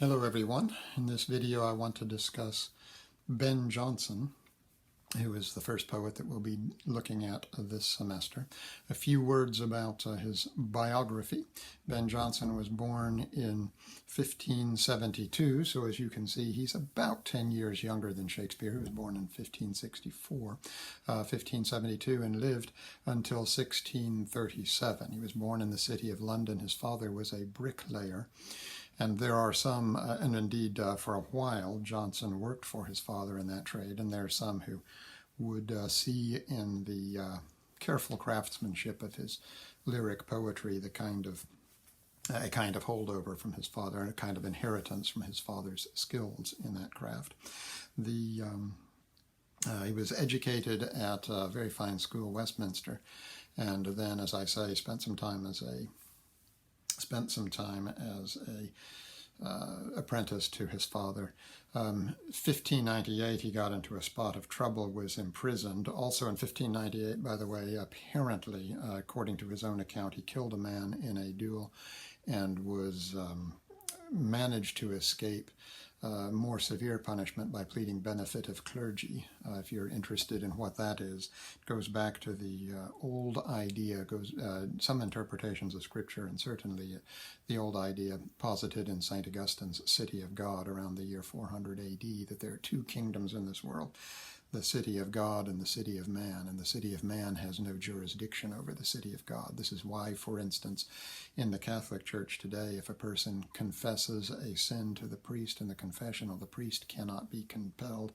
Hello everyone. In this video I want to discuss Ben Jonson, who is the first poet that we'll be looking at this semester. A few words about his biography. Ben Jonson was born in 1572, so as you can see he's about 10 years younger than Shakespeare, who was born in 1572, and lived until 1637. He was born in the city of London. His father was a bricklayer. And there are some, and indeed for a while, Jonson worked for his father in that trade, and there are some who would see in the careful craftsmanship of his lyric poetry a kind of holdover from his father, and a kind of inheritance from his father's skills in that craft. He was educated at a very fine school, Westminster, and then, as I say, spent some time as a apprentice to his father. 1598 he got into a spot of trouble, was imprisoned. Also in 1598, by the way, apparently, according to his own account, he killed a man in a duel and was managed to escape more severe punishment by pleading benefit of clergy. If you're interested in what that is, it goes back to the old idea, some interpretations of Scripture, and certainly the old idea posited in St. Augustine's City of God around the year 400 AD, that there are two kingdoms in this world, the city of God and the city of man, and the city of man has no jurisdiction over the city of God. This is why, for instance, in the Catholic Church today, if a person confesses a sin to the priest in the confessional, the priest cannot be compelled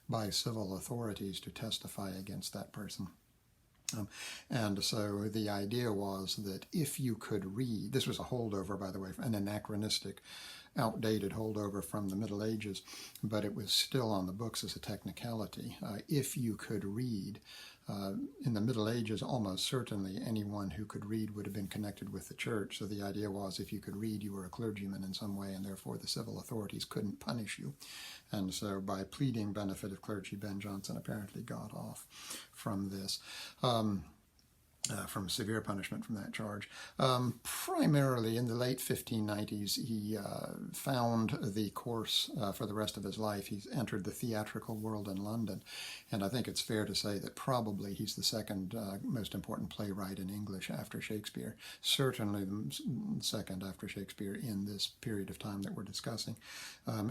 by civil authorities to testify against that person. And so the idea was that if you could read, this was a holdover, by the way, an anachronistic, outdated holdover from the Middle Ages, but it was still on the books as a technicality. If you could read, in the Middle Ages, almost certainly anyone who could read would have been connected with the church. So the idea was if you could read, you were a clergyman in some way, and therefore the civil authorities couldn't punish you. And so by pleading benefit of clergy, Ben Jonson apparently got off from this. From severe punishment from that charge. Primarily in the late 1590s, he found the course for the rest of his life. He's entered the theatrical world in London, and I think it's fair to say that probably he's the second most important playwright in English after Shakespeare, certainly the second after Shakespeare in this period of time that we're discussing.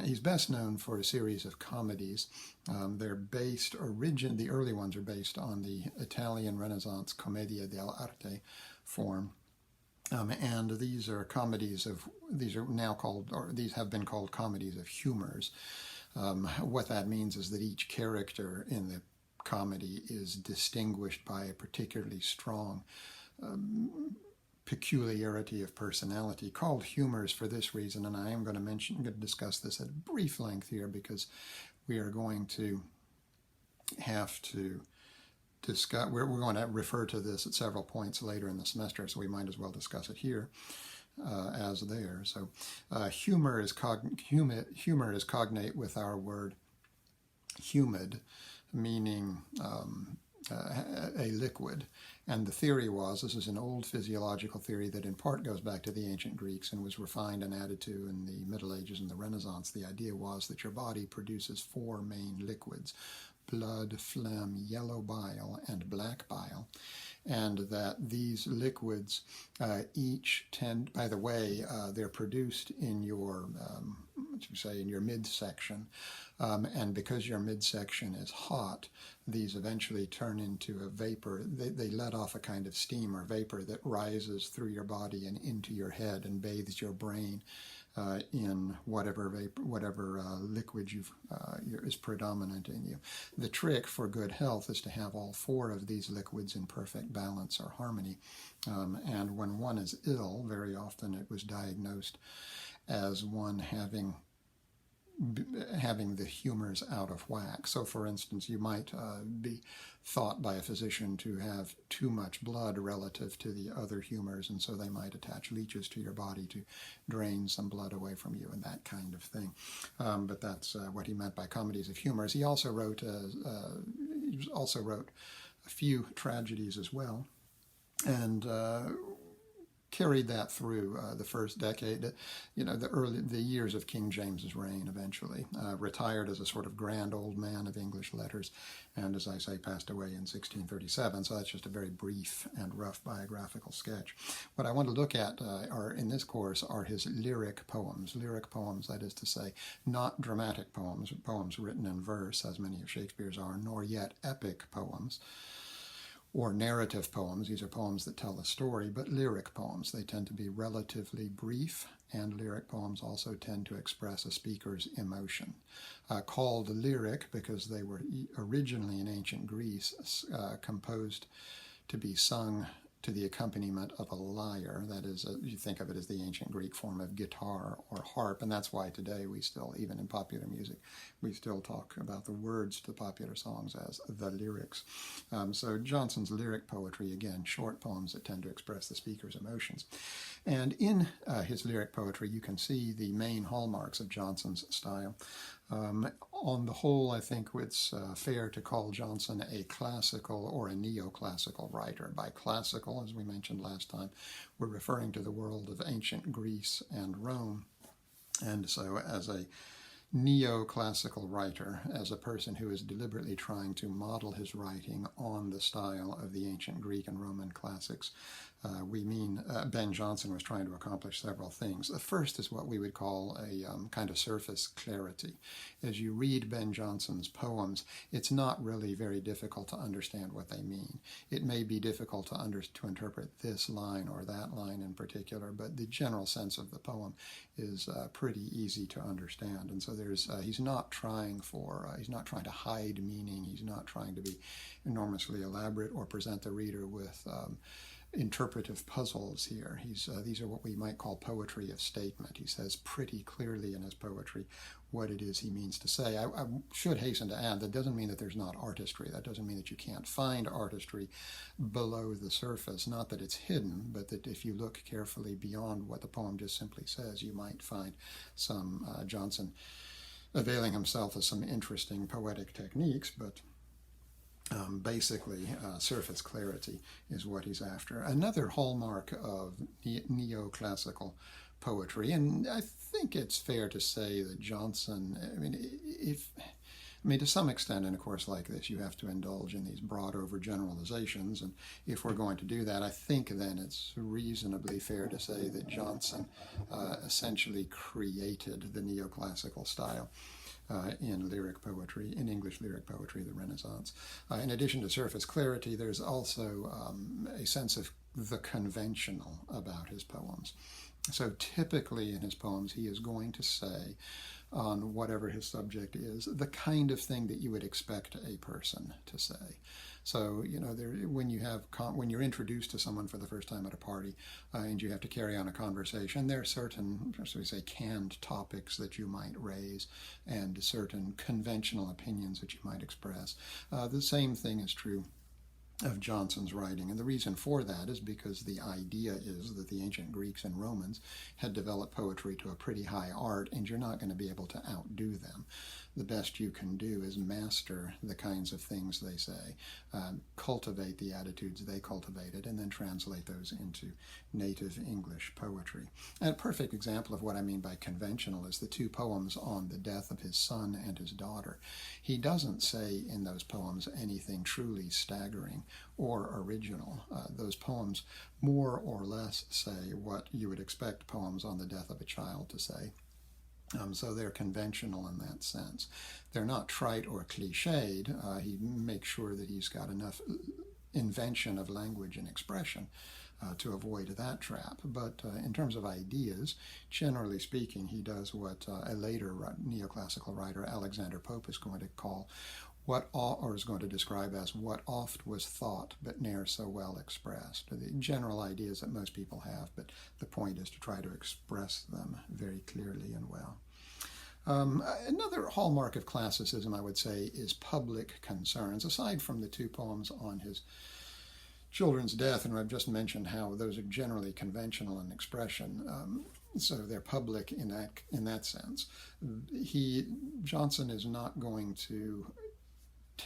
He's best known for a series of comedies. They're based, the early ones are based on the Italian Renaissance Commedia dell'arte form. And these are comedies these are now called, or these have been called comedies of humors. What that means is that each character in the comedy is distinguished by a particularly strong peculiarity of personality, called humors for this reason, and I am going to discuss this at brief length here because we are going to have to discuss, we're going to refer to this at several points later in the semester, so we might as well discuss it here as there. So humor is cognate with our word humid, meaning a liquid. And the theory was, this is an old physiological theory that in part goes back to the ancient Greeks and was refined and added to in the Middle Ages and the Renaissance. The idea was that your body produces four main liquids: blood, phlegm, yellow bile, and black bile. And that these liquids each tend, by the way, they're produced in your, in your midsection. And because your midsection is hot, these eventually turn into a vapor. They let off a kind of steam or vapor that rises through your body and into your head and bathes your brain in whatever liquid is predominant in you. The trick for good health is to have all four of these liquids in perfect balance or harmony. And when one is ill, very often it was diagnosed as one having the humors out of whack. So for instance, you might be thought by a physician to have too much blood relative to the other humors, and so they might attach leeches to your body to drain some blood away from you and that kind of thing. But that's what he meant by comedies of humors. He also wrote a few tragedies as well, and carried that through the first decade, the years of King James's reign eventually. Retired as a sort of grand old man of English letters, and as I say, passed away in 1637. So that's just a very brief and rough biographical sketch. What I want to look at in this course are his lyric poems. Lyric poems, that is to say, not dramatic poems, poems written in verse, as many of Shakespeare's are, nor yet epic poems or narrative poems. These are poems that tell a story, but lyric poems. They tend to be relatively brief, and lyric poems also tend to express a speaker's emotion. Called lyric because they were originally in ancient Greece composed to be sung to the accompaniment of a lyre. That is, you think of it as the ancient Greek form of guitar or harp, and that's why today we still, even in popular music, we still talk about the words to popular songs as the lyrics. So Jonson's lyric poetry, again, short poems that tend to express the speaker's emotions. And in his lyric poetry, you can see the main hallmarks of Jonson's style. On the whole, I think it's fair to call Jonson a classical or a neoclassical writer. By classical, as we mentioned last time, we're referring to the world of ancient Greece and Rome. And so as a neoclassical writer, as a person who is deliberately trying to model his writing on the style of the ancient Greek and Roman classics, we mean Ben Jonson was trying to accomplish several things. The first is what we would call a kind of surface clarity. As you read Ben Jonson's poems, it's not really very difficult to understand what they mean. It may be difficult to interpret this line or that line in particular, but the general sense of the poem is pretty easy to understand. And so he's not trying to hide meaning. He's not trying to be enormously elaborate or present the reader with interpretive puzzles here. These are what we might call poetry of statement. He says pretty clearly in his poetry what it is he means to say. I should hasten to add that doesn't mean that there's not artistry. That doesn't mean that you can't find artistry below the surface. Not that it's hidden, but that if you look carefully beyond what the poem just simply says, you might find some Jonson availing himself of some interesting poetic techniques, but basically, surface clarity is what he's after. Another hallmark of neoclassical poetry, and I think it's fair to say that Jonson, to some extent in a course like this, you have to indulge in these broad overgeneralizations, and if we're going to do that, I think then it's reasonably fair to say that Jonson essentially created the neoclassical style. In lyric poetry, in English lyric poetry, the Renaissance. In addition to surface clarity, there's also a sense of the conventional about his poems. So typically in his poems, he is going to say, on whatever his subject is, the kind of thing that you would expect a person to say. So, when you're introduced to someone for the first time at a party and you have to carry on a conversation, there are certain, shall we say, canned topics that you might raise and certain conventional opinions that you might express. The same thing is true of Jonson's writing. And the reason for that is because the idea is that the ancient Greeks and Romans had developed poetry to a pretty high art, and you're not going to be able to outdo them. The best you can do is master the kinds of things they say, cultivate the attitudes they cultivated, and then translate those into native English poetry. And a perfect example of what I mean by conventional is the two poems on the death of his son and his daughter. He doesn't say in those poems anything truly staggering or original. Those poems more or less say what you would expect poems on the death of a child to say. So they're conventional in that sense. They're not trite or cliched. He makes sure that he's got enough invention of language and expression to avoid that trap. But in terms of ideas, generally speaking, he does what a later neoclassical writer, Alexander Pope, is going to call is going to describe as what oft was thought but ne'er so well expressed. The general ideas that most people have, but the point is to try to express them very clearly and well. Another hallmark of classicism, I would say, is public concerns. Aside from the two poems on his children's death, and I've just mentioned how those are generally conventional in expression, so they're public in that sense. Jonson is not going to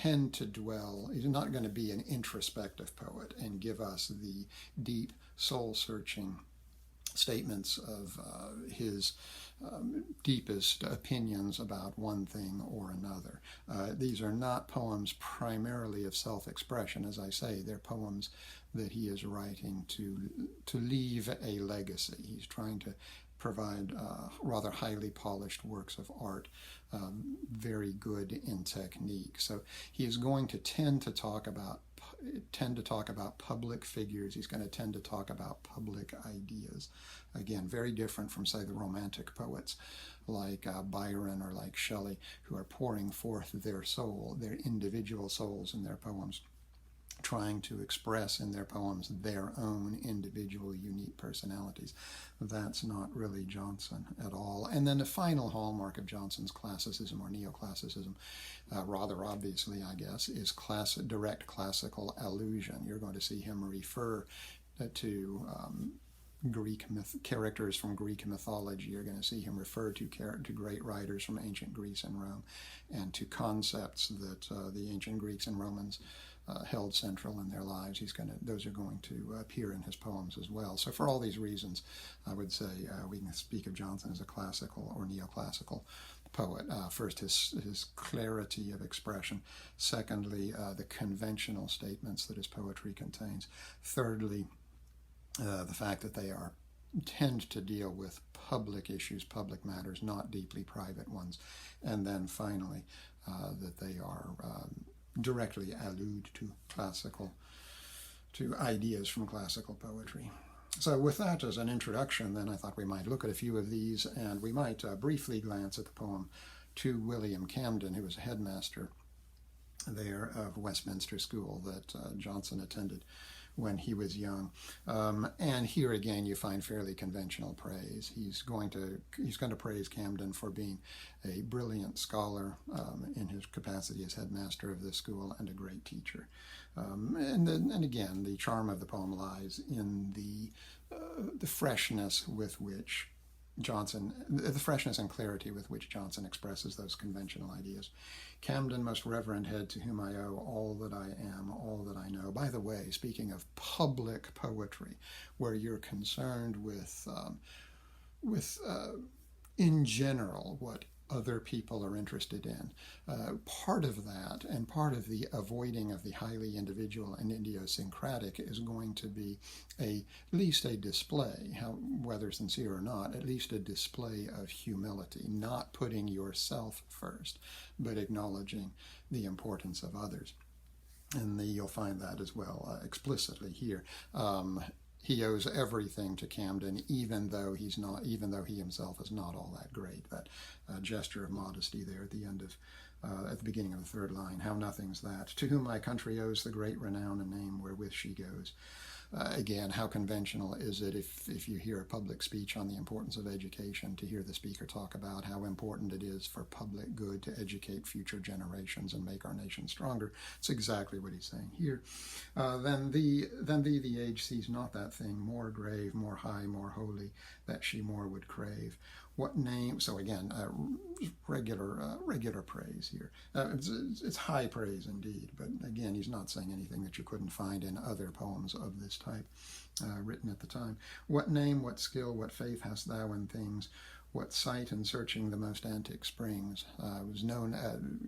he's not going to be an introspective poet and give us the deep, soul-searching statements of his deepest opinions about one thing or another. These are not poems primarily of self-expression. As I say, they're poems that he is writing to leave a legacy. He's trying to provide rather highly polished works of art, very good in technique. So he is going to tend to talk about public figures. He's going to tend to talk about public ideas. Again, very different from, say, the Romantic poets like Byron or like Shelley, who are pouring forth their soul, their individual souls in their poems, trying to express in their poems their own individual unique personalities. That's not really Jonson at all. And then the final hallmark of Jonson's classicism or neoclassicism, rather obviously, I guess, is direct classical allusion. You're going to see him refer to Greek characters from Greek mythology. You're going to see him refer to great writers from ancient Greece and Rome, and to concepts that the ancient Greeks and Romans held central in their lives. Those are going to appear in his poems as well. So for all these reasons, I would say we can speak of Jonson as a classical or neoclassical poet. First, his clarity of expression. Secondly, the conventional statements that his poetry contains. Thirdly, the fact that they tend to deal with public issues, public matters, not deeply private ones. And then finally, that they are directly allude to ideas from classical poetry. So with that as an introduction, then I thought we might look at a few of these, and we might briefly glance at the poem To William Camden, who was a headmaster there of Westminster School that Jonson attended when he was young. And here again you find fairly conventional praise. He's going to praise Camden for being a brilliant scholar in his capacity as headmaster of this school and a great teacher. And again, the charm of the poem lies in the freshness with which the freshness and clarity with which Jonson expresses those conventional ideas. Camden, most reverend head, to whom I owe all that I am, all that I know. By the way, speaking of public poetry, where you're concerned with in general, what other people are interested in. Part of that, and part of the avoiding of the highly individual and idiosyncratic, is going to be at least a display, whether sincere or not, at least a display of humility, not putting yourself first, but acknowledging the importance of others. And you'll find that as well explicitly here. He owes everything to Camden, even though he himself is not all that great. That gesture of modesty there at the end of, at the beginning of the third line, how nothing's that. To whom my country owes the great renown and name wherewith she goes. Again, how conventional is it if you hear a public speech on the importance of education to hear the speaker talk about how important it is for public good to educate future generations and make our nation stronger? It's exactly what he's saying here. Then thee the age sees not that thing more grave, more high, more holy, that she more would crave. What name? So again, regular praise here. It's high praise indeed, but again, he's not saying anything that you couldn't find in other poems of this type written at the time. What name, what skill, what faith hast thou in things? What sight in searching the most antique springs?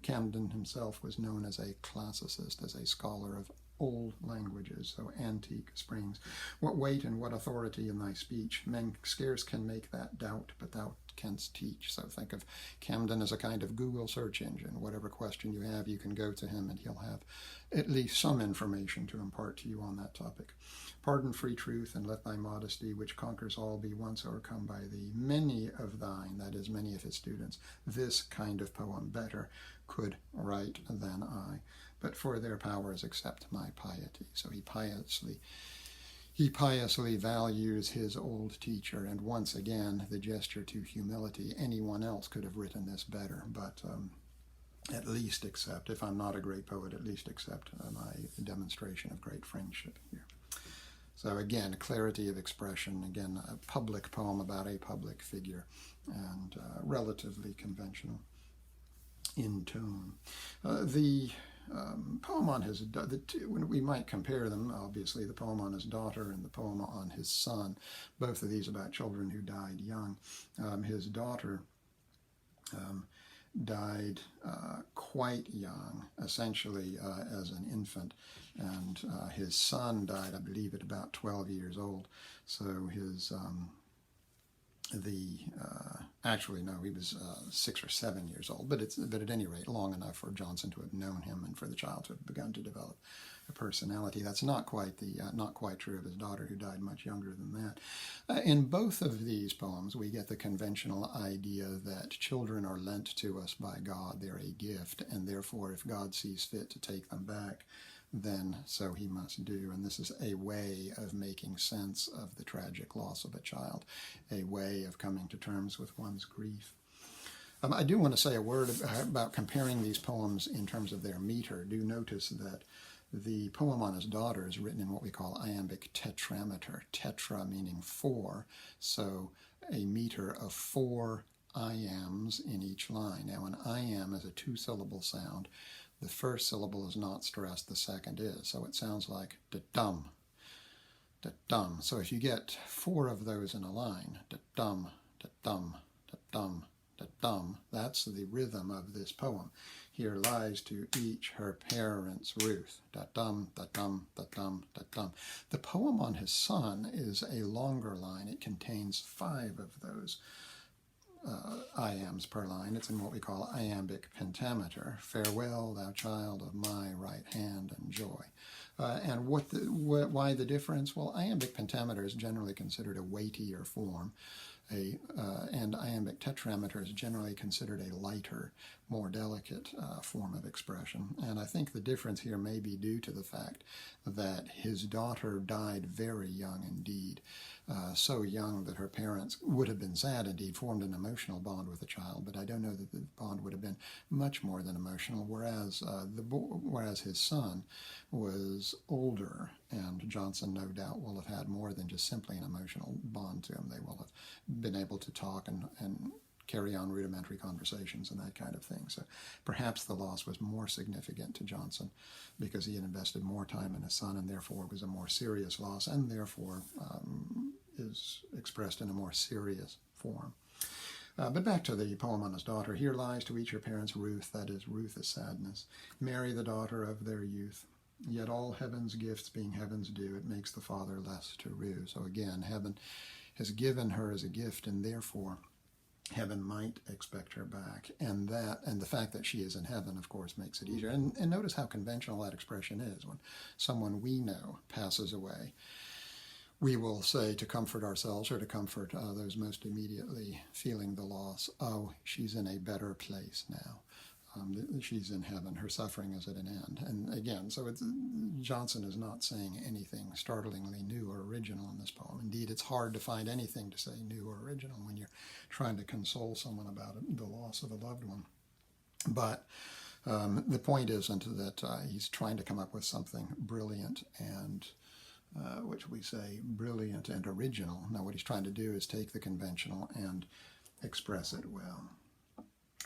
Camden himself was known as a classicist, as a scholar of old languages, so antique springs. What weight and what authority in thy speech? Men scarce can make that doubt, but thou canst teach. So think of Camden as a kind of Google search engine. Whatever question you have, you can go to him and he'll have at least some information to impart to you on that topic. Pardon free truth, and let thy modesty, which conquers all, be once overcome by thee. Many of thine, that is, many of his students, this kind of poem better could write than I, but for their powers accept my piety. So he piously values his old teacher, and once again the gesture to humility. Anyone else could have written this better, but at least accept, if I'm not a great poet, at least accept my demonstration of great friendship here. So again, clarity of expression, again, a public poem about a public figure, and relatively conventional in tone. The poem on his, we might compare them, obviously, the poem on his daughter and the poem on his son, both of these about children who died young. His daughter died quite young, essentially as an infant, and his son died, I believe, at about 12 years old. So his actually no, he was 6 or 7 years old, but at any rate long enough for Jonson to have known him and for the child to have begun to develop a personality. That's not quite true of his daughter, who died much younger than that. In both of these poems, we get the conventional idea that children are lent to us by God; they're a gift, and therefore, if God sees fit to take them back, then so he must do. And this is a way of making sense of the tragic loss of a child, a way of coming to terms with one's grief. I do want to say a word about comparing these poems in terms of their meter. Do notice that the poem on his daughter is written in what we call iambic tetrameter, tetra meaning 4, so a meter of 4 iambs in each line. Now, an iamb is a 2-syllable sound. The first syllable is not stressed, the second is, so it sounds like da-dum, da-dum. So if you get 4 of those in a line, da-dum, da-dum, da-dum, da-dum, that's the rhythm of this poem. Here lies to each her parents' ruth, da-dum, da-dum, da-dum, da-dum. The poem on his son is a longer line. It contains 5 of those iambs per line. It's in what we call iambic pentameter. Farewell, thou child of my right hand and joy. And why the difference? Well, iambic pentameter is generally considered a weightier form, and iambic tetrameter is generally considered a lighter, more delicate form of expression. And I think the difference here may be due to the fact that his daughter died very young indeed, so young that her parents would have been sad indeed, formed an emotional bond with the child, but I don't know that the bond would have been much more than emotional, whereas his son was older, and Jonson no doubt will have had more than just simply an emotional bond to him. They will have been able to talk and carry on rudimentary conversations and that kind of thing. So perhaps the loss was more significant to Jonson because he had invested more time in his son, and therefore it was a more serious loss, and therefore is expressed in a more serious form. But back to the poem on his daughter. Here lies to each her parents' ruth, that is, ruth is sadness. Mary, the daughter of their youth. Yet all heaven's gifts being heaven's due, it makes the father less to rue. So again, heaven has given her as a gift, and therefore heaven might expect her back. And the fact that she is in heaven, of course, makes it easier. And notice how conventional that expression is. When someone we know passes away, we will say, to comfort ourselves or to comfort those most immediately feeling the loss, oh, she's in a better place now. She's in heaven. Her suffering is at an end. And again, so Jonson is not saying anything startlingly new or original in this poem. Indeed, it's hard to find anything to say new or original when you're trying to console someone about the loss of a loved one. But the point isn't that he's trying to come up with something brilliant and which we say brilliant and original. Now, what he's trying to do is take the conventional and express it well.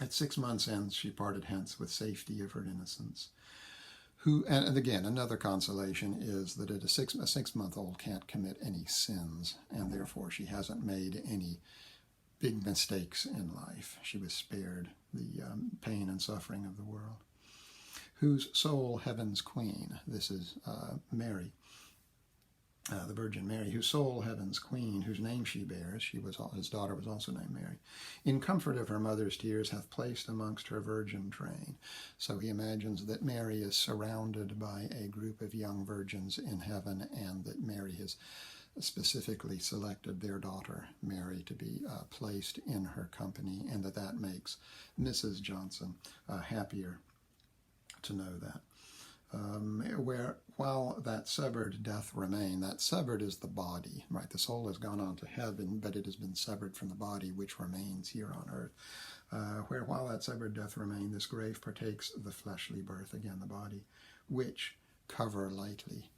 At 6 months' end, she parted hence with safety of her innocence. And again, another consolation is that a 6-month-old can't commit any sins, and therefore she hasn't made any big mistakes in life. She was spared the pain and suffering of the world. Whose soul heaven's queen, this is Mary, the Virgin Mary, whose soul heaven's queen, whose name she bears, his daughter was also named Mary, in comfort of her mother's tears hath placed amongst her virgin train. So he imagines that Mary is surrounded by a group of young virgins in heaven, and that Mary has specifically selected their daughter Mary to be placed in her company, and that makes Mrs. Jonson happier to know that. While that severed doth remain, that severed is the body, right? The soul has gone on to heaven, but it has been severed from the body which remains here on earth. While that severed doth remain, this grave partakes the fleshly birth, again the body, which cover lightly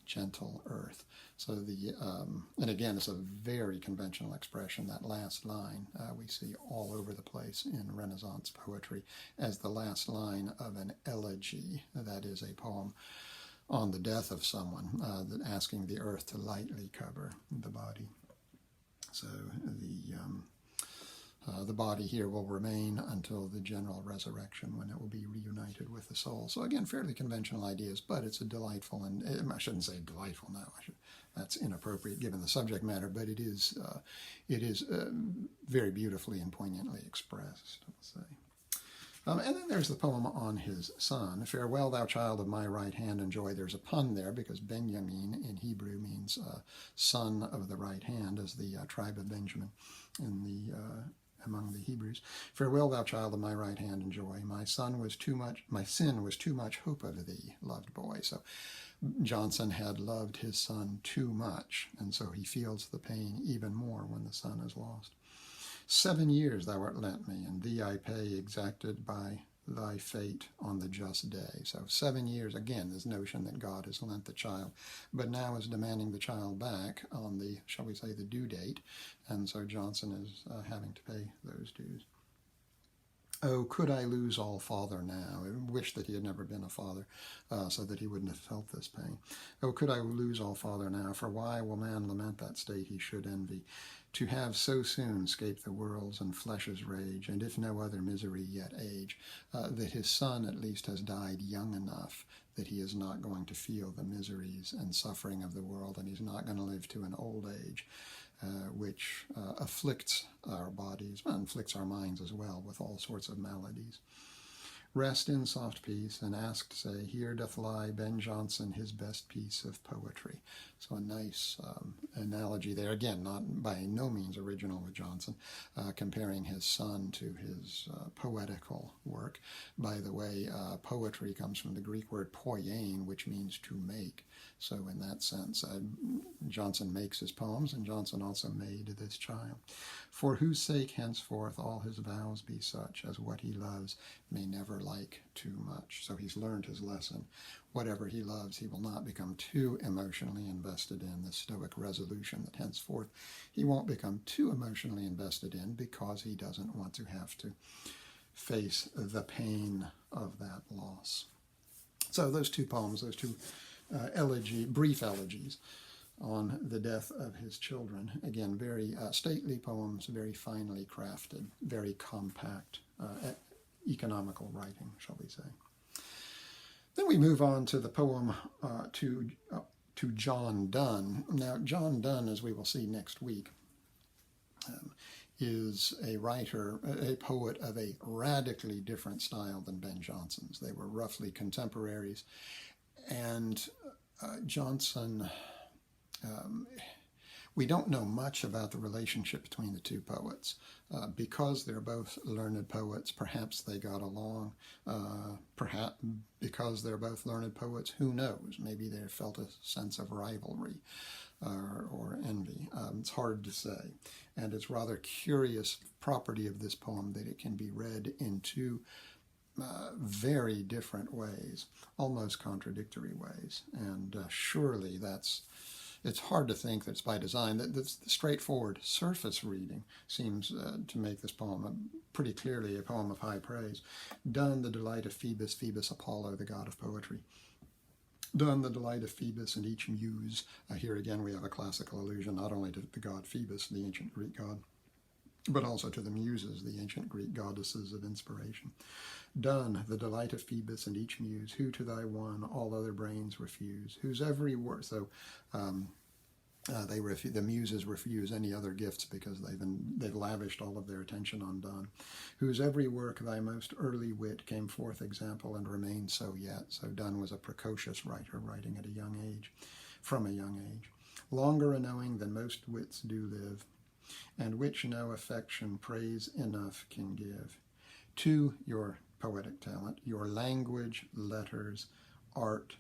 gentle earth. So and again, it's a very conventional expression. That last line we see all over the place in Renaissance poetry as the last line of an elegy, that is a poem on the death of someone, asking the earth to lightly cover the body. So the body here will remain until the general resurrection, when it will be reunited with the soul. So again, fairly conventional ideas, but it's a delightful, and I shouldn't say delightful now, that's inappropriate given the subject matter, but it is very beautifully and poignantly expressed, I'll say. And then there's the poem on his son. Farewell, thou child of my right hand, and joy. There's a pun there because Benjamin in Hebrew means son of the right hand, as the tribe of Benjamin among the Hebrews. Farewell, thou child of my right hand, and joy. My sin was too much hope of thee, loved boy. So Jonson had loved his son too much, and so he feels the pain even more when the son is lost. 7 years thou art lent me, and thee I pay, exacted by thy fate on the just day. So 7 years, again, this notion that God has lent the child, but now is demanding the child back on the, shall we say, the due date, and so Jonson is having to pay those dues. Oh, could I lose all father now? I wish that he had never been a father, so that he wouldn't have felt this pain. Oh, could I lose all father now? For why will man lament that state he should envy? To have so soon scaped the world's and flesh's rage, and if no other misery yet age, that his son at least has died young enough that he is not going to feel the miseries and suffering of the world, and he's not going to live to an old age, which afflicts our bodies, and afflicts our minds as well, with all sorts of maladies. Rest in soft peace, and ask, say, here doth lie Ben Jonson, his best piece of poetry. So a nice analogy there. Again, not by no means original with Jonson, comparing his son to his poetical work. By the way, poetry comes from the Greek word poiein, which means to make. So in that sense, Jonson makes his poems, and Jonson also made this child. For whose sake henceforth all his vows be such as what he loves may never like too much. So he's learned his lesson. Whatever he loves, he will not become too emotionally invested in, the Stoic resolution that henceforth he won't become too emotionally invested in, because he doesn't want to have to face the pain of that loss. So those two poems, those two brief elegies on the death of his children. Again, very stately poems, very finely crafted, very compact, economical writing, shall we say. Then we move on to the poem to John Donne. Now, John Donne, as we will see next week, is a writer, a poet of a radically different style than Ben Jonson's. They were roughly contemporaries, and Jonson, we don't know much about the relationship between the two poets. Because they're both learned poets, perhaps they got along. Perhaps because they're both learned poets, who knows? Maybe they felt a sense of rivalry or envy. It's hard to say. And it's rather curious property of this poem that it can be read in two very different ways, almost contradictory ways. And surely it's hard to think that's by design. The straightforward surface reading seems to make this poem pretty clearly a poem of high praise. Done, the delight of Phoebus, Phoebus Apollo, the god of poetry. Done, the delight of Phoebus and each muse. Here again we have a classical allusion not only to the god Phoebus, the ancient Greek god, but also to the muses, the ancient Greek goddesses of inspiration. Done, the delight of Phoebus and each muse, who to thy one all other brains refuse, whose every word, so the muses refuse any other gifts because they've lavished all of their attention on Donne, whose every work thy most early wit came forth example and remains so yet. So Donne was a precocious writer, writing at a young age, from a young age, longer a knowing than most wits do live, and which no affection praise enough can give. To your poetic talent, your language, letters, art,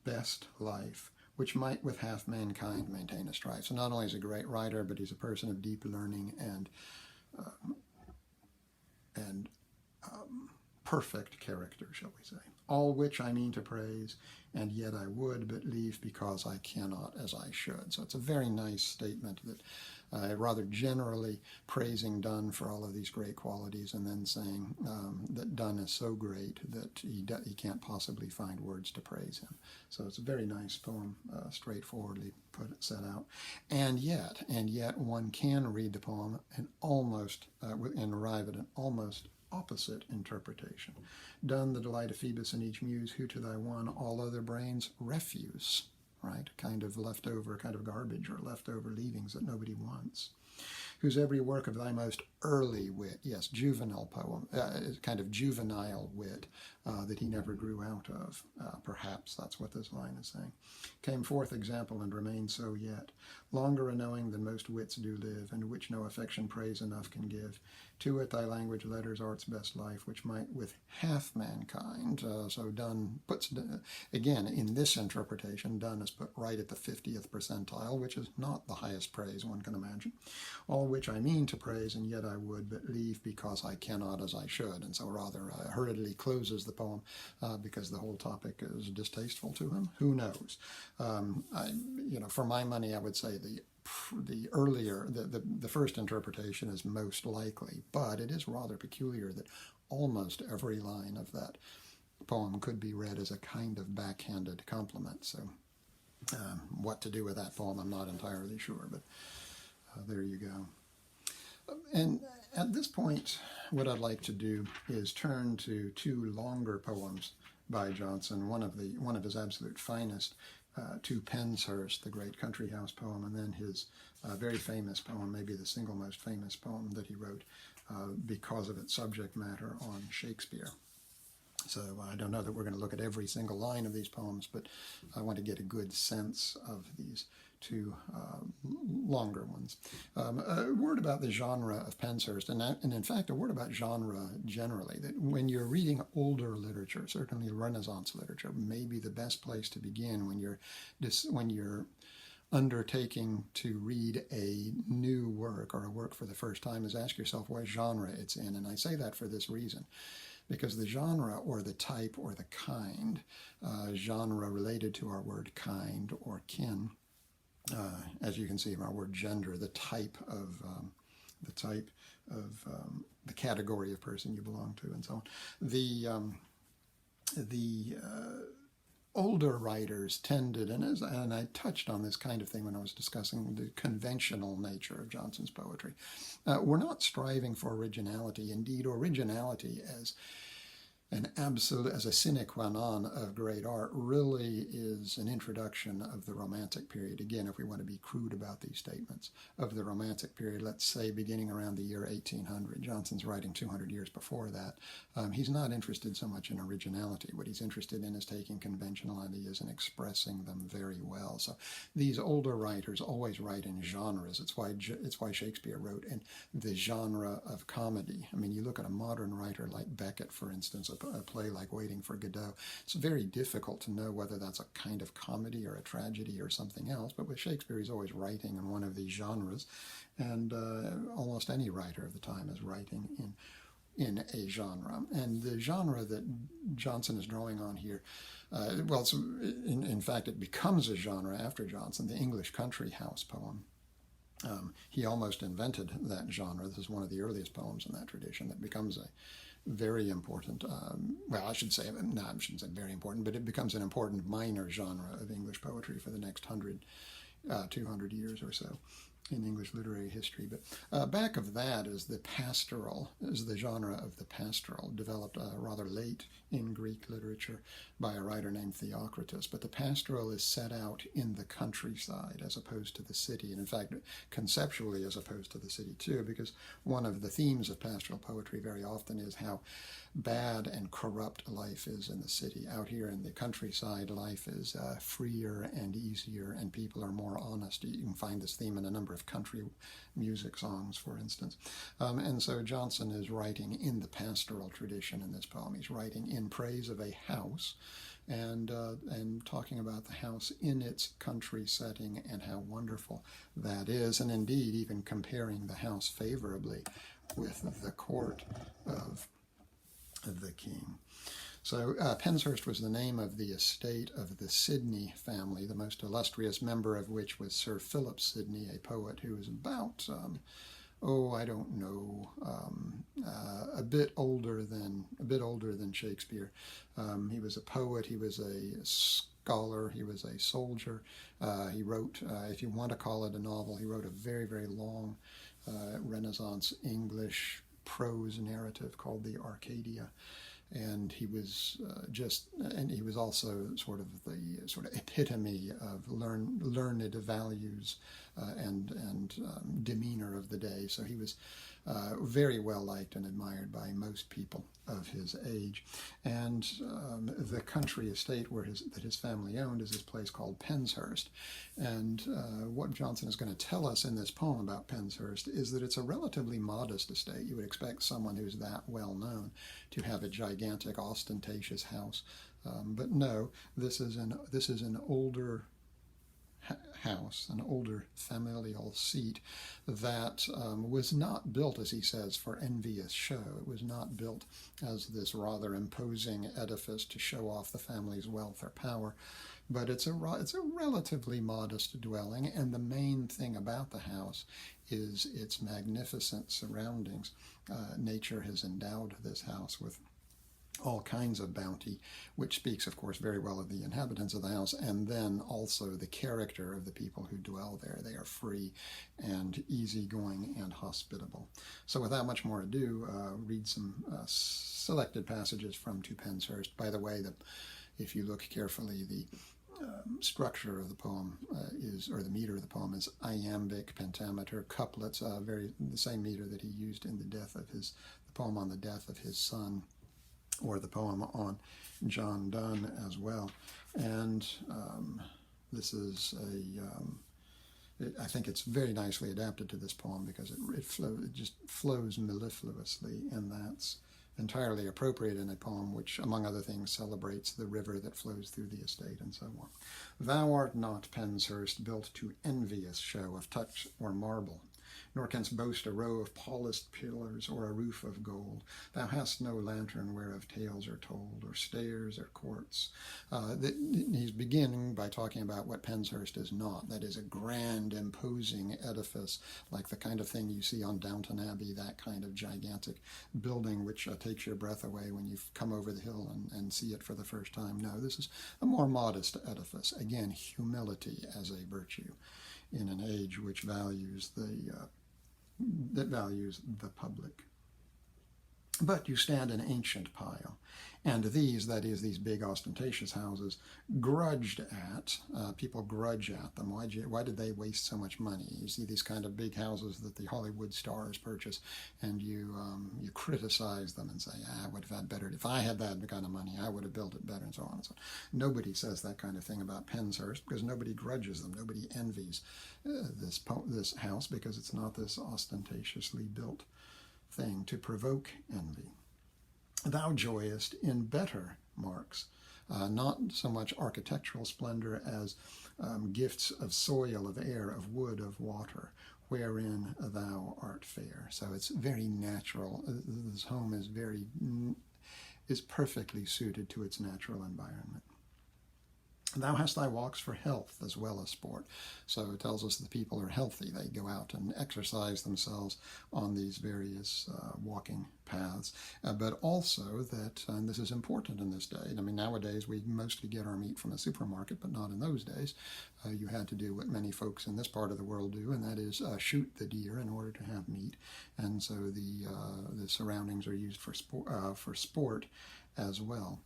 best life, which might with half mankind maintain a strife. So not only is he a great writer, but he's a person of deep learning and perfect character, shall we say. All which I mean to praise, and yet I would but leave because I cannot as I should. So it's a very nice statement that rather generally praising Donne for all of these great qualities, and then saying that Donne is so great that he can't possibly find words to praise him. So it's a very nice poem, straightforwardly set out. And yet one can read the poem and arrive at an almost opposite interpretation. Donne, the delight of Phoebus and each muse, who to thy one all other brains refuse, right? Kind of leftover, kind of garbage or leftover leavings that nobody wants. Whose every work of thy most early wit, yes, juvenile poem, kind of juvenile wit that he never grew out of. Perhaps that's what this line is saying. Came forth example and remains so yet, longer a knowing than most wits do live, and which no affection praise enough can give. To it thy language, letters, art's best life, which might with half mankind. So Donne puts, again, in this interpretation, Donne is put right at the 50th percentile, which is not the highest praise one can imagine. All which I mean to praise, and yet I would but leave because I cannot as I should. And so rather hurriedly closes the poem because the whole topic is distasteful to him. Who knows? For my money, I would say the first interpretation is most likely, but it is rather peculiar that almost every line of that poem could be read as a kind of backhanded compliment. So what to do with that poem, I'm not entirely sure, but there you go. And at this point, what I'd like to do is turn to two longer poems by Jonson, one of his absolute finest, To Penshurst, the great country house poem, and then his very famous poem, maybe the single most famous poem that he wrote because of its subject matter, on Shakespeare. So I don't know that we're going to look at every single line of these poems, but I want to get a good sense of these two longer ones. A word about the genre of Penshurst, and in fact a word about genre generally, that when you're reading older literature, certainly Renaissance literature, may be the best place to begin when you're undertaking to read a new work or a work for the first time, is ask yourself what genre it's in. And I say that for this reason, because the genre or the type or the kind, genre related to our word kind or kin, as you can see from our word gender, the type of the category of person you belong to, and so on. The older writers tended, and I touched on this kind of thing when I was discussing the conventional nature of Jonson's poetry. We're not striving for originality. Indeed, originality as a sine qua non of great art really is an introduction of the Romantic period. Again, if we want to be crude about these statements, of the Romantic period, let's say beginning around the year 1800. Jonson's writing 200 years before that. He's not interested so much in originality. What he's interested in is taking conventional ideas and expressing them very well. So these older writers always write in genres. It's why Shakespeare wrote in the genre of comedy. I mean, you look at a modern writer like Beckett, for instance, a play like Waiting for Godot. It's very difficult to know whether that's a kind of comedy or a tragedy or something else, but with Shakespeare he's always writing in one of these genres, and almost any writer of the time is writing in a genre. And the genre that Jonson is drawing on here, in fact it becomes a genre after Jonson, the English country house poem. He almost invented that genre. This is one of the earliest poems in that tradition that becomes a very important, I shouldn't say very important, but it becomes an important minor genre of English poetry for the next 200 years or so in English literary history. But back of that is the genre of the pastoral, developed rather late in Greek literature by a writer named Theocritus. But the pastoral is set out in the countryside as opposed to the city, and in fact conceptually as opposed to the city too, because one of the themes of pastoral poetry very often is how bad and corrupt life is in the city. Out here in the countryside, life is freer and easier, and people are more honest. You can find this theme in a number of country music songs, for instance. And so Jonson is writing in the pastoral tradition in this poem. He's writing in praise of a house, and talking about the house in its country setting and how wonderful that is, and indeed even comparing the house favorably with the court of the king. So Penshurst was the name of the estate of the Sidney family, the most illustrious member of which was Sir Philip Sidney, a poet who was about, I don't know, a bit older than Shakespeare. He was a poet. He was a scholar. He was a soldier. He wrote, if you want to call it a novel, he wrote a very, very long Renaissance English prose narrative called the Arcadia. And he was and he was also sort of the epitome of learned values and demeanor of the day. So he was very well liked and admired by most people of his age. And the country estate that his family owned is this place called Penshurst. And what Jonson is going to tell us in this poem about Penshurst is that it's a relatively modest estate. You would expect someone who's that well known to have a gigantic, ostentatious house, but no. This is an older house, an older familial seat that was not built, as he says, for envious show. It was not built as this rather imposing edifice to show off the family's wealth or power, but it's a relatively modest dwelling, and the main thing about the house is its magnificent surroundings. Nature has endowed this house with all kinds of bounty, which speaks, of course, very well of the inhabitants of the house, and then also the character of the people who dwell there. They are free and easygoing and hospitable. So without much more ado, read some selected passages from To Penshurst. By the way, if you look carefully, the structure of the poem or the meter of the poem is iambic, pentameter, couplets, the same meter that he used in the poem on the death of his son, or the poem on John Donne as well. And this is I think it's very nicely adapted to this poem because it just flows mellifluously, and that's entirely appropriate in a poem which, among other things, celebrates the river that flows through the estate and so on. Thou art not, Penshurst, built to envious show of touch or marble, nor canst boast a row of polished pillars or a roof of gold. Thou hast no lantern whereof tales are told, or stairs or courts. He's beginning by talking about what Penshurst is not. That is a grand, imposing edifice, like the kind of thing you see on Downton Abbey, that kind of gigantic building which takes your breath away when you come over the hill and see it for the first time. No, this is a more modest edifice. Again, humility as a virtue in an age which values the public. But you stand an ancient pile, and these, that is, these big ostentatious houses, grudged at, people grudge at them. Why did they waste so much money? You see these kind of big houses that the Hollywood stars purchase, and you criticize them and say, I would have had better, if I had that kind of money, I would have built it better, and so on and so on. Nobody says that kind of thing about Penshurst, because nobody grudges them. Nobody envies this house, because it's not this ostentatiously built thing to provoke envy. Thou joyest in better marks, not so much architectural splendor as gifts of soil, of air, of wood, of water, wherein thou art fair. So it's very natural. This home is perfectly suited to its natural environment. Thou hast thy walks for health as well as sport. So it tells us the people are healthy. They go out and exercise themselves on these various walking paths. But also that, and this is important in this day, I mean, nowadays we mostly get our meat from a supermarket, but not in those days. You had to do what many folks in this part of the world do, and that is shoot the deer in order to have meat. And so the surroundings are used for sport as well.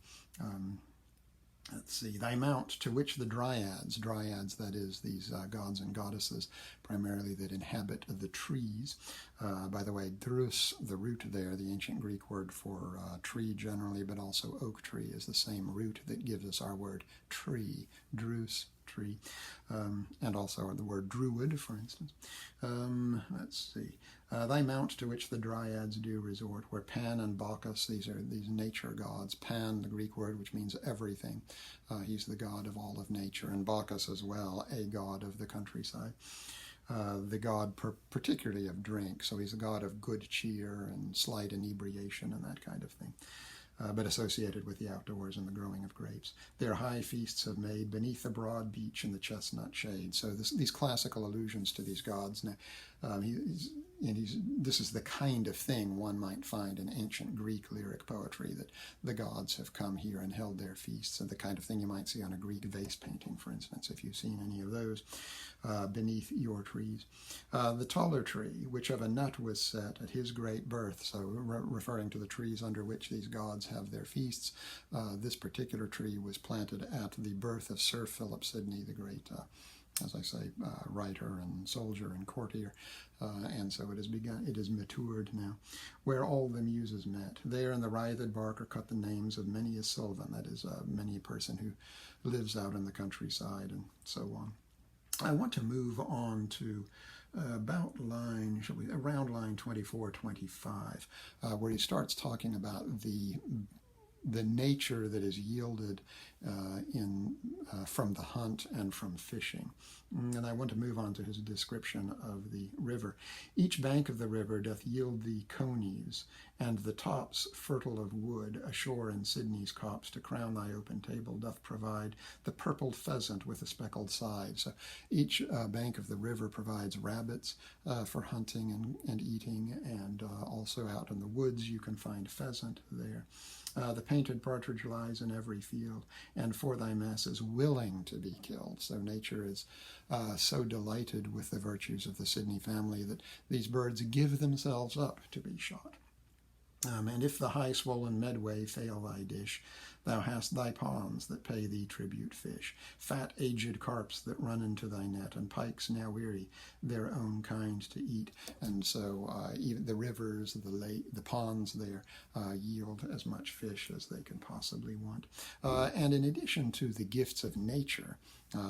Let's see, thy mount to which the dryads, that is, these gods and goddesses, primarily that inhabit the trees. By the way, drus, the root there, the ancient Greek word for tree generally, but also oak tree, is the same root that gives us our word tree, drus, tree, and also the word druid, for instance. Let's see. Thy mount to which the dryads do resort, where Pan and Bacchus, these are these nature gods. Pan, the Greek word, which means everything. He's the god of all of nature, and Bacchus as well, a god of the countryside. The god particularly of drink, so he's a god of good cheer and slight inebriation and that kind of thing. but associated with the outdoors and the growing of grapes. Their high feasts have made beneath the broad beech and the chestnut shade. So these classical allusions to these gods. Now, this is the kind of thing one might find in ancient Greek lyric poetry, that the gods have come here and held their feasts, and the kind of thing you might see on a Greek vase painting, for instance, if you've seen any of those, beneath your trees. The taller tree, which of a nut was set at his great birth, so referring to the trees under which these gods have their feasts, this particular tree was planted at the birth of Sir Philip Sidney, the great as I say, writer and soldier and courtier, and so it has matured now, where all the muses met. There in the writhed bark are cut the names of many a sylvan, that is, many a person who lives out in the countryside, and so on. I want to move on to around line 24, 25, where he starts talking about the nature that is yielded from the hunt and from fishing. And I want to move on to his description of the river. Each bank of the river doth yield thee conies, and the tops fertile of wood, ashore in Sydney's copse, to crown thy open table, doth provide the purpled pheasant with a speckled side. So each bank of the river provides rabbits for hunting and eating, and also out in the woods you can find pheasant there. The painted partridge lies in every field, and for thy mass is willing to be killed. So nature is so delighted with the virtues of the Sidney family that these birds give themselves up to be shot. And if the high swollen Medway fail thy dish, thou hast thy ponds that pay thee tribute fish, fat aged carps that run into thy net, and pikes now weary their own kind to eat. And so even the rivers, the ponds there yield as much fish as they can possibly want. And in addition to the gifts of nature,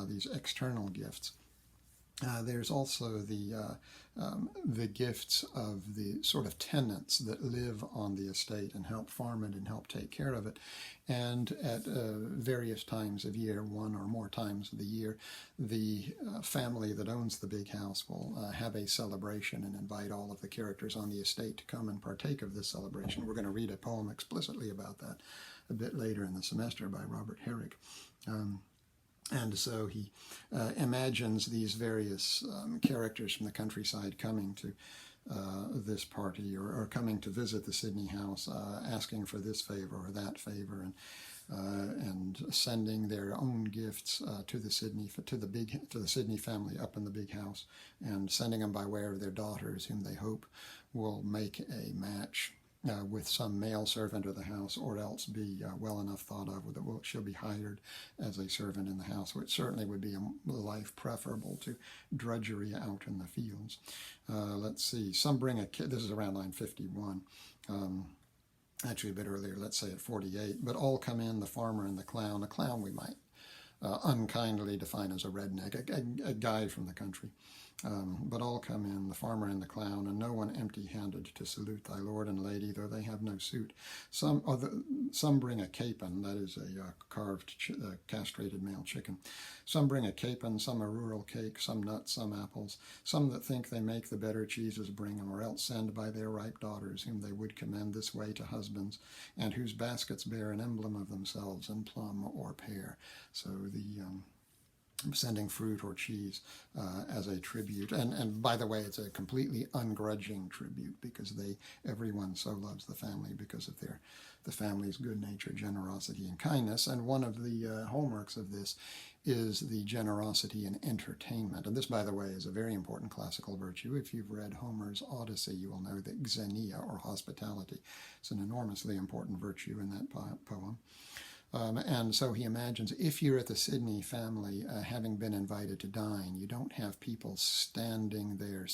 these external gifts, there's also the gifts of the sort of tenants that live on the estate and help farm it and help take care of it. And at various times of year, one or more times of the year, the family that owns the big house will have a celebration and invite all of the characters on the estate to come and partake of this celebration. We're going to read a poem explicitly about that a bit later in the semester by Robert Herrick. And so he imagines these various characters from the countryside coming to this party, or coming to visit the Sidney house, asking for this favor or that favor, and sending their own gifts to the Sidney family up in the big house, and sending them by way of their daughters, whom they hope will make a match with some male servant of the house, or else be well enough thought of that she'll be hired as a servant in the house, which certainly would be a life preferable to drudgery out in the fields. Let's see, some bring this is around line 51, actually a bit earlier, let's say at 48, but all come in, the farmer and the clown. A clown we might unkindly define as a redneck, a guy from the country. But all come in, the farmer and the clown, and no one empty-handed to salute thy lord and lady, though they have no suit. Some bring a capon, that is a carved, castrated male chicken. Some bring a capon, some a rural cake, some nuts, some apples. Some that think they make the better cheeses bring 'em, or else send by their ripe daughters, whom they would commend this way to husbands, and whose baskets bear an emblem of themselves in plum or pear. So the sending fruit or cheese as a tribute. And by the way, it's a completely ungrudging tribute, because everyone so loves the family because of the family's good nature, generosity, and kindness. And one of the hallmarks of this is the generosity in entertainment. And this, by the way, is a very important classical virtue. If you've read Homer's Odyssey, you will know that xenia, or hospitality, is an enormously important virtue in that poem. And so he imagines, if you're at the Sidney family, having been invited to dine, you don't have people standing there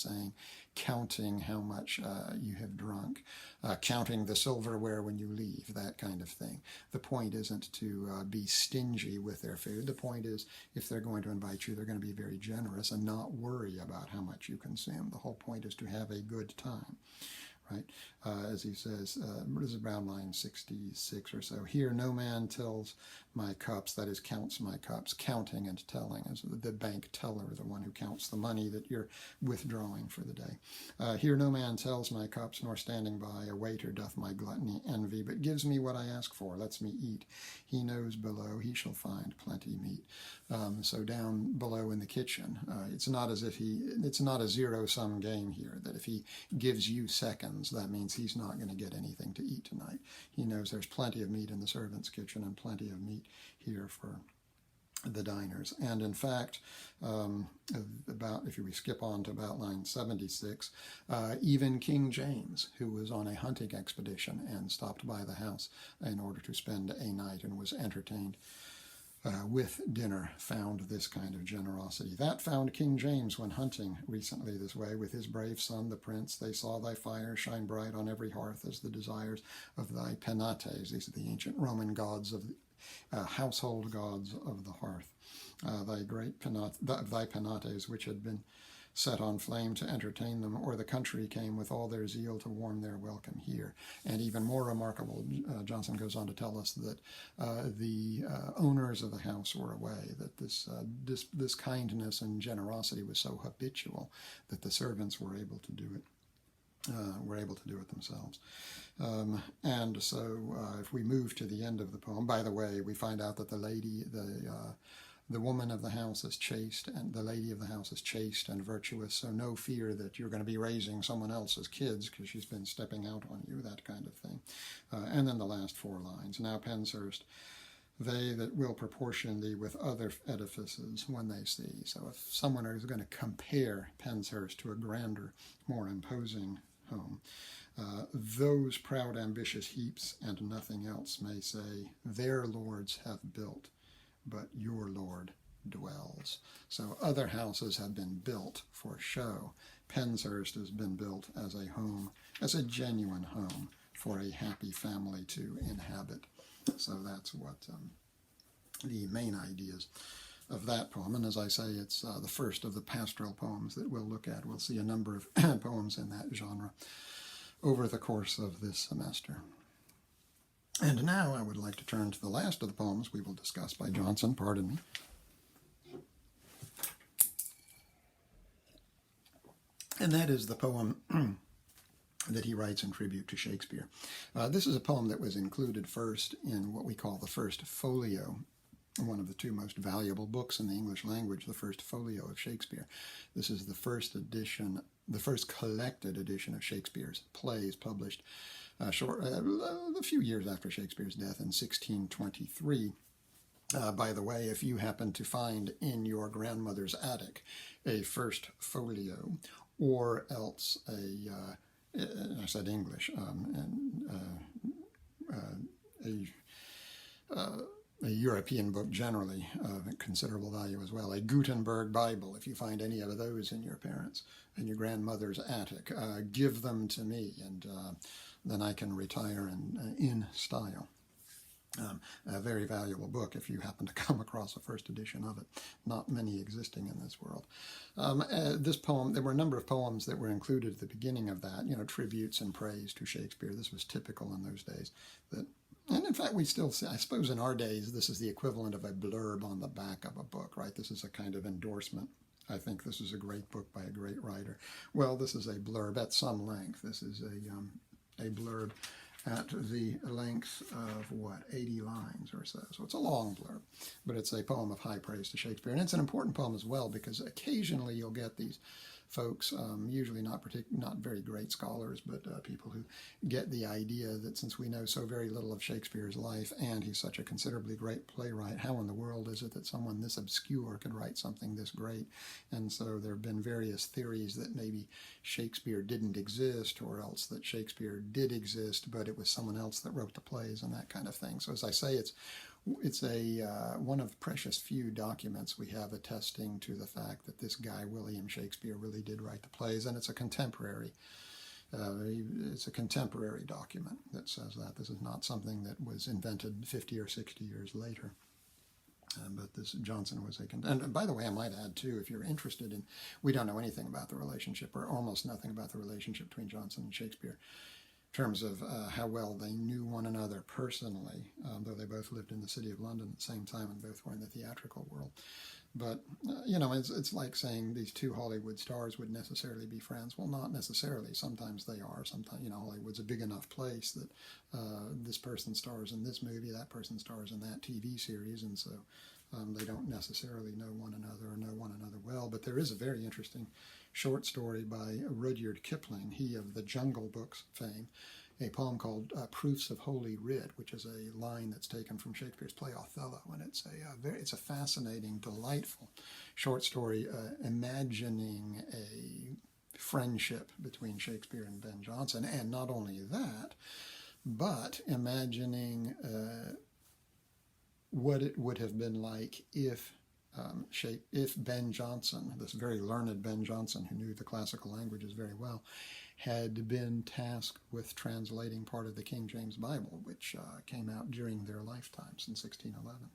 counting how much you have drunk, counting the silverware when you leave, that kind of thing. The point isn't to be stingy with their food. The point is, if they're going to invite you, they're going to be very generous and not worry about how much you consume. The whole point is to have a good time. right? As he says, this is around line 66 or so. Here no man tells my cups, that is, counts my cups. Counting and telling, as the bank teller, the one who counts the money that you're withdrawing for the day. Here no man tells my cups, nor standing by a waiter doth my gluttony envy, but gives me what I ask for, lets me eat. He knows below he shall find plenty meat. So down below in the kitchen, it's not as if it's not a zero-sum game here, that if he gives you seconds, that means he's not going to get anything to eat tonight. He knows there's plenty of meat in the servant's kitchen and plenty of meat here for the diners. And in fact, if we skip on to about line 76, even King James, who was on a hunting expedition and stopped by the house in order to spend a night and was entertained with dinner, found this kind of generosity. That found King James when hunting recently this way with his brave son, the prince. They saw thy fire shine bright on every hearth as the desires of thy penates. These are the ancient Roman gods of household gods of the hearth. Thy penates, which had been set on flame to entertain them, or the country came with all their zeal to warm their welcome here. And even more remarkable, Jonson goes on to tell us that the owners of the house were away, that this kindness and generosity was so habitual that the servants were able to do it. Themselves. And so if we move to the end of the poem, by the way, we find out that the woman of the house is chaste, and the lady of the house is chaste and virtuous, so no fear that you're going to be raising someone else's kids because she's been stepping out on you, that kind of thing. And then the last four lines. Now, Penshurst, they that will proportion thee with other edifices when they see. So if someone is going to compare Penshurst to a grander, more imposing home, those proud ambitious heaps and nothing else may say, their lords have built, but your Lord dwells. So other houses have been built for show. Penshurst has been built as a home, as a genuine home for a happy family to inhabit. So that's what the main ideas of that poem. And as I say, it's the first of the pastoral poems that we'll look at. We'll see a number of poems in that genre over the course of this semester. And now I would like to turn to the last of the poems we will discuss by Jonson, pardon me. And that is the poem that he writes in tribute to Shakespeare. This is a poem that was included first in what we call the First Folio, one of the two most valuable books in the English language, the First Folio of Shakespeare. This is the first edition, the first collected edition of Shakespeare's plays, published a few years after Shakespeare's death in 1623. By the way, if you happen to find in your grandmother's attic a First Folio, or else I said English, a European book generally of considerable value as well, a Gutenberg Bible, if you find any of those in your parents' and your grandmother's attic, give them to me, and then I can retire in style. A very valuable book if you happen to come across a first edition of it. Not many existing in this world. This poem, there were a number of poems that were included at the beginning of that, tributes and praise to Shakespeare. This was typical in those days. And in fact, we still see, I suppose in our days, this is the equivalent of a blurb on the back of a book, right? This is a kind of endorsement. I think this is a great book by a great writer. Well, this is a blurb at some length. This is a blurb at the length of, 80 lines or so. So it's a long blurb, but it's a poem of high praise to Shakespeare. And it's an important poem as well, because occasionally you'll get these folks, usually not very great scholars, but people who get the idea that since we know so very little of Shakespeare's life and he's such a considerably great playwright, how in the world is it that someone this obscure could write something this great? And so there have been various theories that maybe Shakespeare didn't exist, or else that Shakespeare did exist, but it was someone else that wrote the plays and that kind of thing. So as I say, it's one of precious few documents we have attesting to the fact that this guy, William Shakespeare, really did write the plays, and it's a contemporary document that says that. This is not something that was invented 50 or 60 years later. But this Jonson was and by the way, I might add too, if you're interested in, we don't know anything about the relationship, or almost nothing about the relationship between Jonson and Shakespeare, in terms of how well they knew one another personally, though they both lived in the city of London at the same time and both were in the theatrical world. But, it's like saying these two Hollywood stars would necessarily be friends. Well, not necessarily. Sometimes they are. Sometimes, Hollywood's a big enough place that this person stars in this movie, that person stars in that TV series, and so they don't necessarily know one another or know one another well. But there is a very interesting short story by Rudyard Kipling, he of the Jungle Books fame, a poem called Proofs of Holy Writ, which is a line that's taken from Shakespeare's play Othello, and it's a fascinating, delightful short story imagining a friendship between Shakespeare and Ben Jonson, and not only that, but imagining what it would have been like if Ben Jonson, this very learned Ben Jonson, who knew the classical languages very well, had been tasked with translating part of the King James Bible, which came out during their lifetimes in 1611.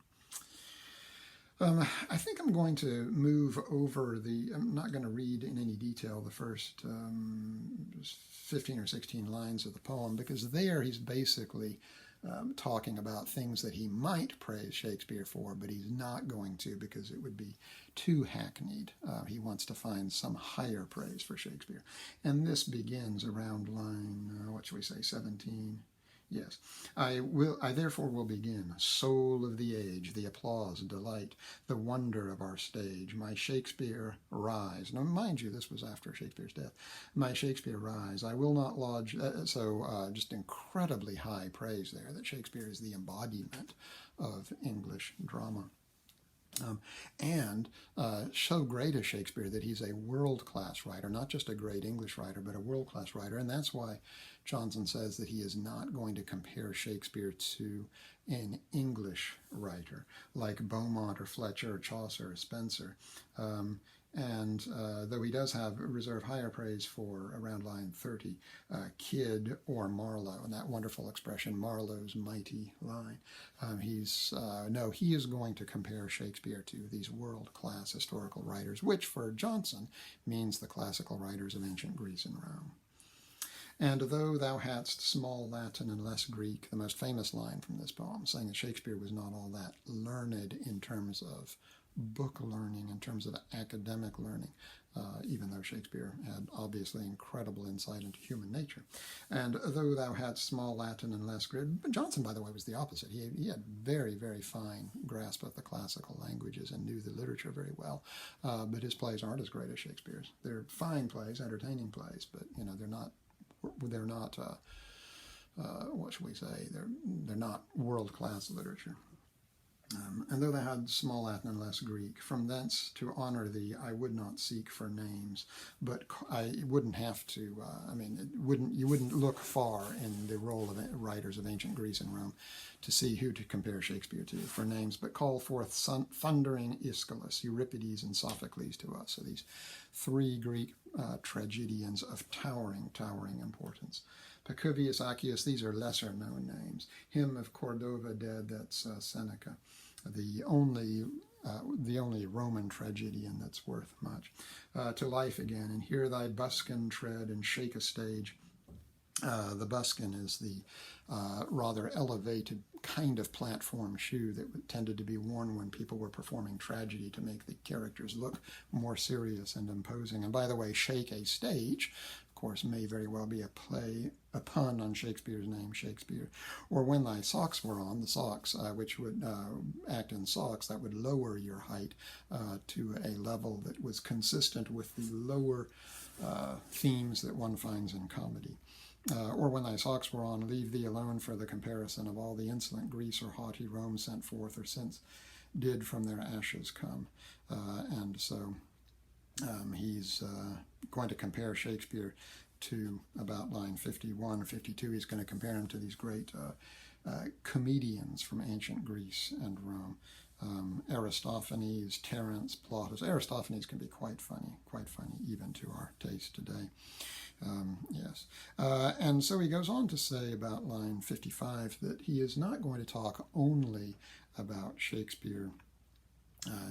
I think I'm going to move over I'm not going to read in any detail the first 15 or 16 lines of the poem, because there he's basically talking about things that he might praise Shakespeare for, but he's not going to, because it would be too hackneyed. He wants to find some higher praise for Shakespeare. And this begins around line, 17? Yes. I therefore will begin. Soul of the age, the applause, delight, the wonder of our stage. My Shakespeare, rise. Now, mind you, this was after Shakespeare's death. My Shakespeare, rise. I will not lodge. Just incredibly high praise there, that Shakespeare is the embodiment of English drama. And so great is Shakespeare that he's a world-class writer, not just a great English writer, but a world-class writer. And that's why Jonson says that he is not going to compare Shakespeare to an English writer like Beaumont or Fletcher or Chaucer or Spenser. Though he does have reserve higher praise for, around line 30, Kyd or Marlowe, and that wonderful expression, Marlowe's mighty line. He is going to compare Shakespeare to these world-class historical writers, which for Jonson means the classical writers of ancient Greece and Rome. And though thou hadst small Latin and less Greek, the most famous line from this poem, saying that Shakespeare was not all that learned in terms of book learning, in terms of academic learning, even though Shakespeare had obviously incredible insight into human nature. And though thou hadst small Latin and less Greek, Jonson, by the way, was the opposite. He had very, very fine grasp of the classical languages and knew the literature very well. But his plays aren't as great as Shakespeare's. They're fine plays, entertaining plays, but they're not what shall we say? They're not world-class literature. And though they had small Latin and less Greek, from thence to honor thee I would not seek for names, but I wouldn't have to. You wouldn't look far in the role of writers of ancient Greece and Rome to see who to compare Shakespeare to for names, but call forth thundering Aeschylus, Euripides, and Sophocles to us. So these three Greek tragedians of towering importance. Pacuvius, Accius, these are lesser known names. Him of Cordova dead, that's Seneca, the only Roman tragedian that's worth much. To life again, and hear thy buskin tread and shake a stage. The buskin is the rather elevated kind of platform shoe that tended to be worn when people were performing tragedy to make the characters look more serious and imposing. And by the way, shake a stage, of course, may very well be a pun on Shakespeare's name, Shakespeare. Or when thy socks were on, the socks, which would act in socks, that would lower your height to a level that was consistent with the lower themes that one finds in comedy. Or when thy socks were on, leave thee alone for the comparison of all the insolent Greece or haughty Rome sent forth, or since did from their ashes come. And so he's going to compare Shakespeare to about line 51 or 52. He's going to compare him to these great comedians from ancient Greece and Rome. Aristophanes, Terence, Plautus. Aristophanes can be quite funny even to our taste today. Yes. And so he goes on to say about line 55 that he is not going to talk only about Shakespeare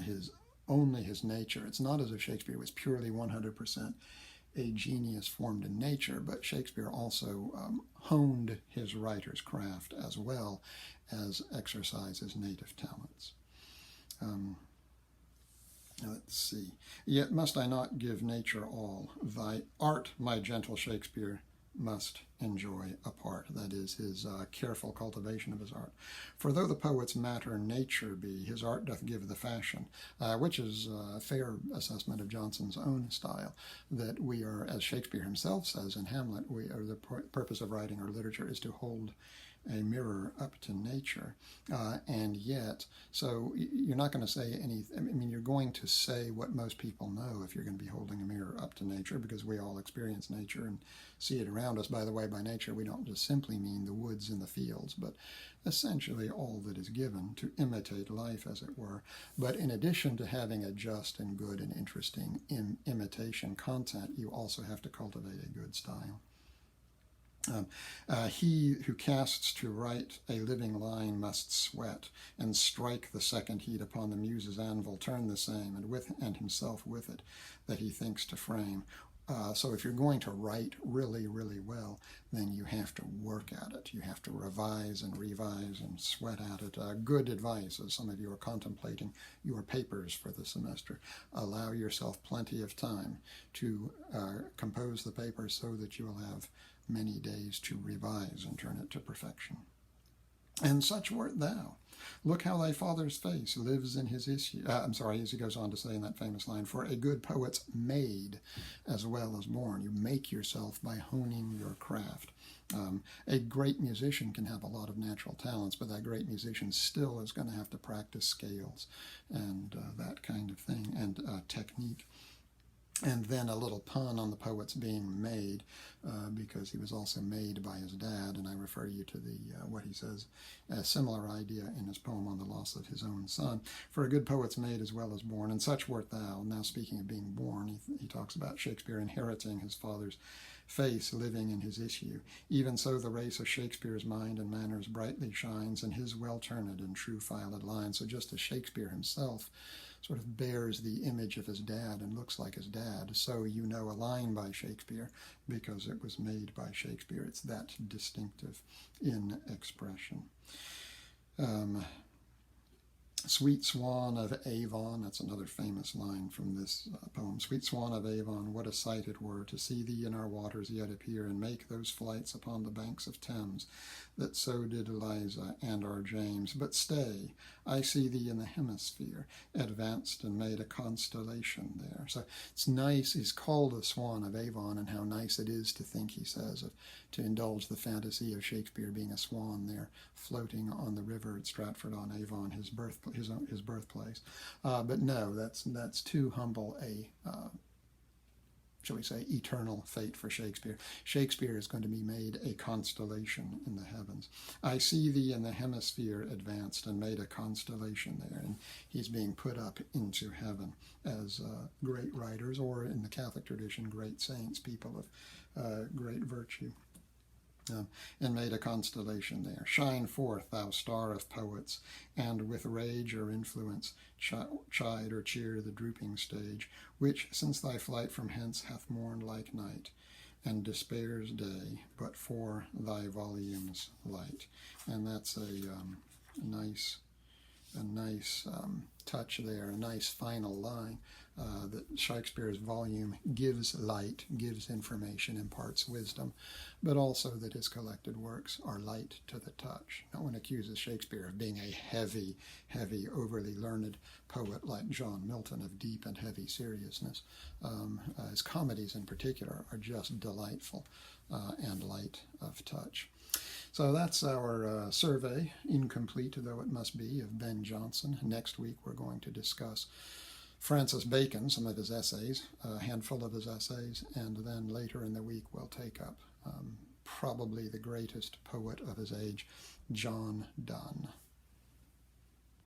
his nature. It's not as if Shakespeare was purely 100% a genius formed in nature, but Shakespeare also honed his writer's craft as well as exercise his native talents. Let's see. Yet must I not give nature all? Thy art, my gentle Shakespeare, must enjoy apart. That is, his careful cultivation of his art. For though the poet's matter nature be, his art doth give the fashion, which is a fair assessment of Jonson's own style, that we are, as Shakespeare himself says in Hamlet, the purpose of writing or literature is to hold a mirror up to nature. And yet, so you're not going to say anything. I mean, you're going to say what most people know if you're going to be holding a mirror up to nature, because we all experience nature and see it around us. By the way, by nature, we don't just simply mean the woods and the fields, but essentially all that is given to imitate life, as it were. But in addition to having a just and good and interesting imitation content, you also have to cultivate a good style. He who casts to write a living line must sweat, and strike the second heat upon the muse's anvil, turn the same, and himself with it, that he thinks to frame. So if you're going to write really, really well, then you have to work at it. You have to revise and sweat at it. Good advice, as some of you are contemplating your papers for the semester. Allow yourself plenty of time to compose the paper so that you will have many days to revise and turn it to perfection. And such wert thou. Look how thy father's face lives in his issue. As he goes on to say in that famous line, for a good poet's made as well as born. You make yourself by honing your craft. A great musician can have a lot of natural talents, but that great musician still is going to have to practice scales and that kind of thing, and technique. And then a little pun on the poet's being made, because he was also made by his dad, and I refer you to what he says, a similar idea in his poem on the loss of his own son. For a good poet's made as well as born, and such wert thou. Now speaking of being born, he talks about Shakespeare inheriting his father's face, living in his issue. Even so the race of Shakespeare's mind and manners brightly shines, and his well-turned and true filed lines. So just as Shakespeare himself sort of bears the image of his dad and looks like his dad, so you know a line by Shakespeare because it was made by Shakespeare. It's that distinctive in expression. Sweet swan of Avon, that's another famous line from this poem. Sweet swan of Avon, what a sight it were to see thee in our waters yet appear, and make those flights upon the banks of Thames, that so did Eliza and our James. But stay, I see thee in the hemisphere, advanced and made a constellation there. So it's nice, he's called a swan of Avon, and how nice it is to think, he says, to indulge the fantasy of Shakespeare being a swan there, floating on the river at Stratford-on-Avon, his birthplace. But no, that's too humble a shall we say, eternal fate for Shakespeare. Shakespeare is going to be made a constellation in the heavens. I see thee in the hemisphere advanced, and made a constellation there. And he's being put up into heaven as great writers, or in the Catholic tradition, great saints, people of great virtue. And made a constellation there. Shine forth, thou star of poets, and with rage or influence chide or cheer the drooping stage, which since thy flight from hence hath mourned like night, and despair's day, but for thy volume's light. And that's a nice touch there, a nice final line. That Shakespeare's volume gives light, gives information, imparts wisdom, but also that his collected works are light to the touch. No one accuses Shakespeare of being a heavy, overly learned poet like John Milton, of deep and heavy seriousness. His comedies in particular are just delightful and light of touch. So that's our survey, incomplete though it must be, of Ben Jonson. Next week we're going to discuss Francis Bacon, some of his essays, a handful of his essays, and then later in the week we'll take up probably the greatest poet of his age, John Donne.